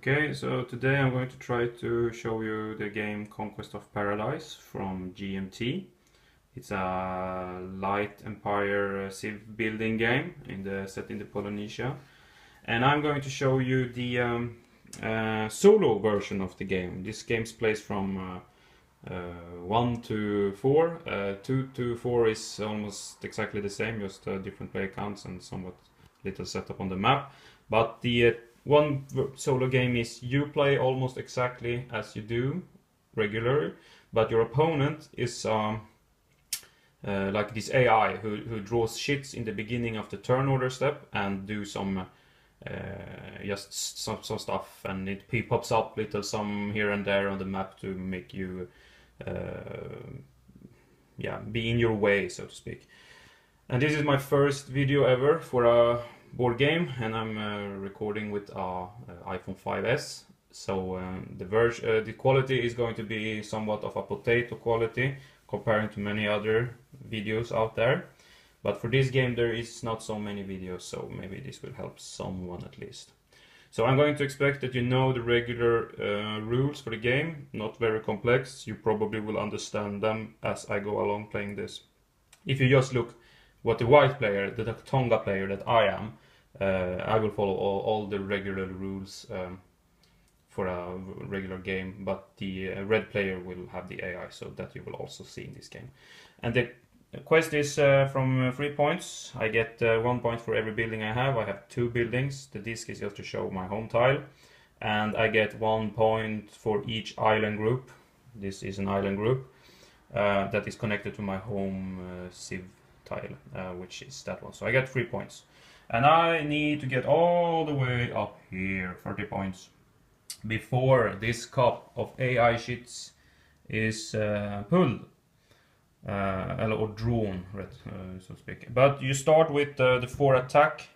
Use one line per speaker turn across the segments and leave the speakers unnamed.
Okay, so today I'm going to try to show you the game Conquest of Paradise from GMT. It's a light empire civ building game set in the Polynesia, and I'm going to show you the solo version of the game. This game plays from 1 to 4. 2 to 4 is almost exactly the same, just different player counts and somewhat little setup on the map. But the one solo game is you play almost exactly as you do regularly, but your opponent is like this AI who draws shits in the beginning of the turn order step and do some just some stuff, and it pops up little some here and there on the map to make you be in your way, so to speak. And this is my first video ever for a board game, and I'm recording with a iPhone 5s. So the quality is going to be somewhat of a potato quality comparing to many other videos out there. But for this game there is not so many videos, so maybe this will help someone at least. So I'm going to expect that you know the regular rules for the game, not very complex. You probably will understand them as I go along playing this. If you just look what the white player, the Tonga player that I am, I will follow all the regular rules for a regular game, but the red player will have the AI, so that you will also see in this game. And the quest is from 3 points. I get 1 point for every building I have. I have 2 buildings. The disc is just to show my home tile. And I get 1 point for each island group. This is an island group that is connected to my home civ tile, which is that one. So I get 3 points. And I need to get all the way up here, 30 points, before this cup of AI shits is pulled. Or drawn, so to speak. But you start with the 4 attack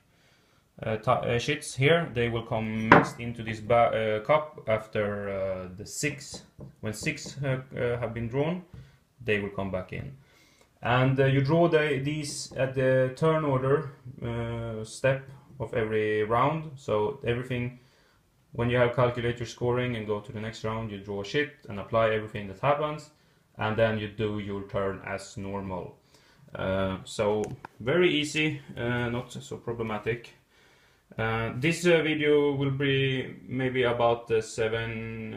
shits here. They will come mixed into this cup after the 6. When 6 have been drawn, they will come back in. And you draw these at the turn order step of every round. So everything, when you have calculate your scoring and go to the next round, you draw shit and apply everything that happens. And then you do your turn as normal. So very easy, not so problematic. This video will be maybe about 7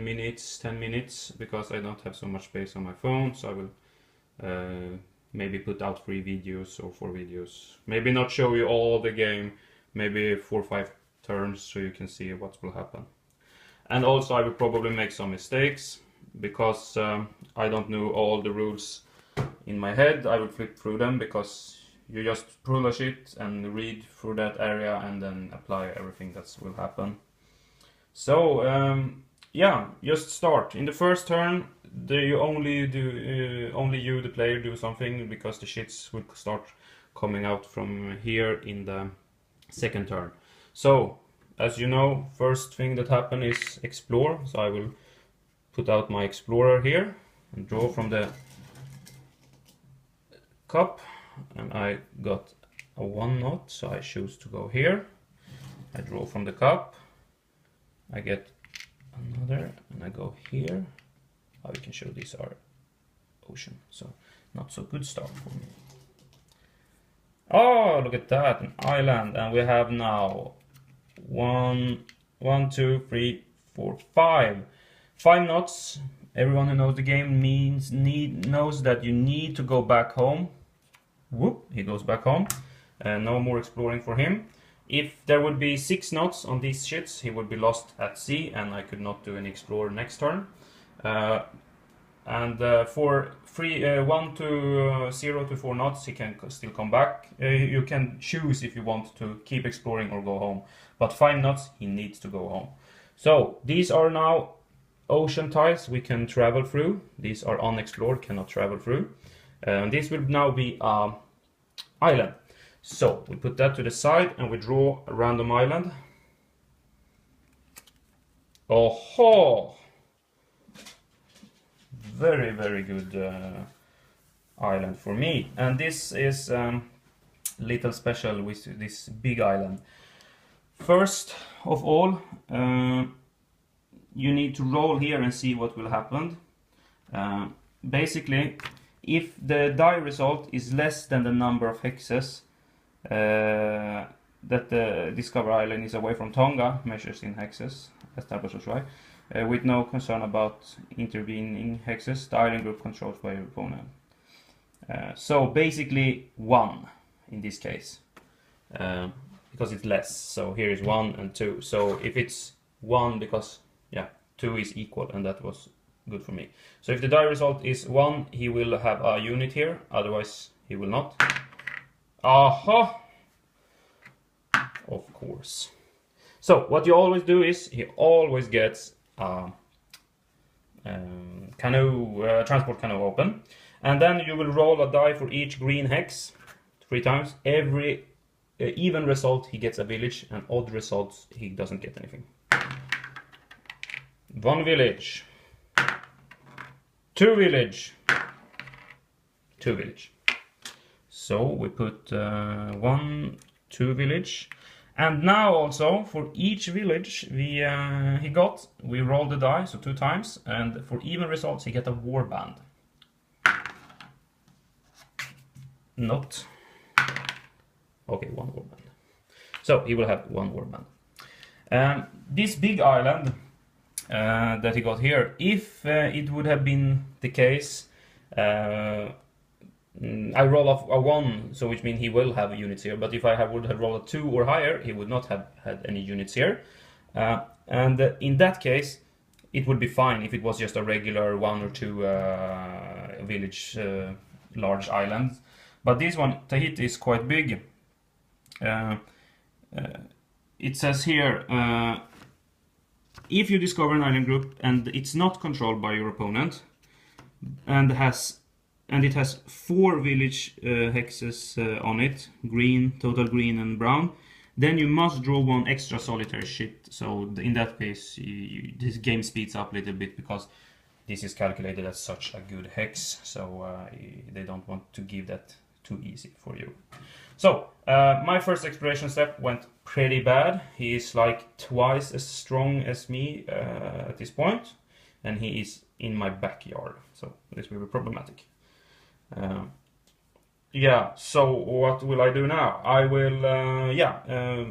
minutes, 10 minutes, because I don't have so much space on my phone. So I will maybe put out 3 videos or 4 videos. Maybe not show you all the game, maybe 4 or 5 turns so you can see what will happen. And also I will probably make some mistakes, because I don't know all the rules in my head. I will flip through them, because you just pull a sheet and read through that area and then apply everything that will happen. So yeah, just start. In the first turn, only you, the player, do something, because the shits will start coming out from here in the second turn. So as you know, first thing that happens is explore. So I will put out my explorer here and draw from the cup, and I got a 1 knot, so I choose to go here. I draw from the cup, I get another, and I go here. We can show these are ocean, so not so good start for me. Oh, look at that, an island, and we have now 1, 2, 3, 4, 5 knots. Everyone who knows the game knows that you need to go back home. Whoop, he goes back home. No more exploring for him. If there would be 6 knots on these shits, he would be lost at sea, and I could not do any explorer next turn. For 1 to 0 to 4 knots, he can still come back. You can choose if you want to keep exploring or go home. But 5 knots, he needs to go home. So these are now ocean tiles we can travel through. These are unexplored, cannot travel through. This will now be an island. So we put that to the side and we draw a random island. Oh, very, very good island for me. And this is little special with this big island. First of all, you need to roll here and see what will happen. Basically, if the die result is less than the number of hexes that the Discover Island is away from Tonga, measures in hexes, establishes right, with no concern about intervening hexes, the island group controls by your opponent. So basically 1 in this case, because it's less. So here is 1 and 2. So if it's 1, because yeah, 2 is equal, and that was good for me. So if the die result is 1, he will have a unit here, otherwise he will not. Aha! Of course. So what you always do is he always gets transport canoe open, and then you will roll a die for each green hex 3 times. Every even result he gets a village, and odd results he doesn't get anything. 1 village, 2 village, 2 village. So we put 1, 2 village. And now also for each village he roll the die, so 2 times, and for even results he get a warband. Not. Okay, 1 warband. So he will have 1 warband. This big island that he got here, if it would have been the case, I roll off a 1, so which means he will have units here, but if I would have rolled a 2 or higher, he would not have had any units here. And in that case, it would be fine if it was just a regular 1 or 2 village large island. But this one, Tahiti, is quite big. It says here, if you discover an island group and it's not controlled by your opponent, and it has 4 village hexes on it, green, total green and brown, then you must draw 1 extra solitary ship. So in that case, this game speeds up a little bit, because this is calculated as such a good hex, so they don't want to give that too easy for you. So my first exploration step went pretty bad. He is like twice as strong as me at this point, and he is in my backyard, so this will be problematic. Yeah, so what will I do now? I will,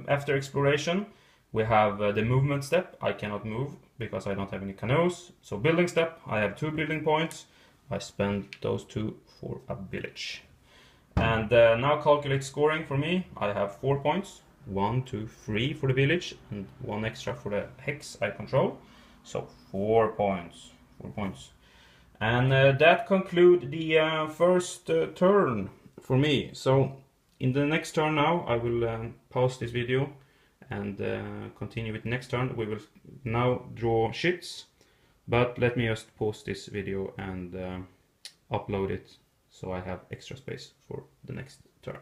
after exploration, we have the movement step. I cannot move because I don't have any canoes. So building step, I have 2 building points. I spend those 2 for a village. And now calculate scoring for me. I have 4 points, 1, 2, 3 for the village, and 1 extra for the hex I control. So 4 points, 4 points. And that concludes the first turn for me. So in the next turn now, I will pause this video and continue with the next turn. We will now draw shits, but let me just pause this video and upload it so I have extra space for the next turn.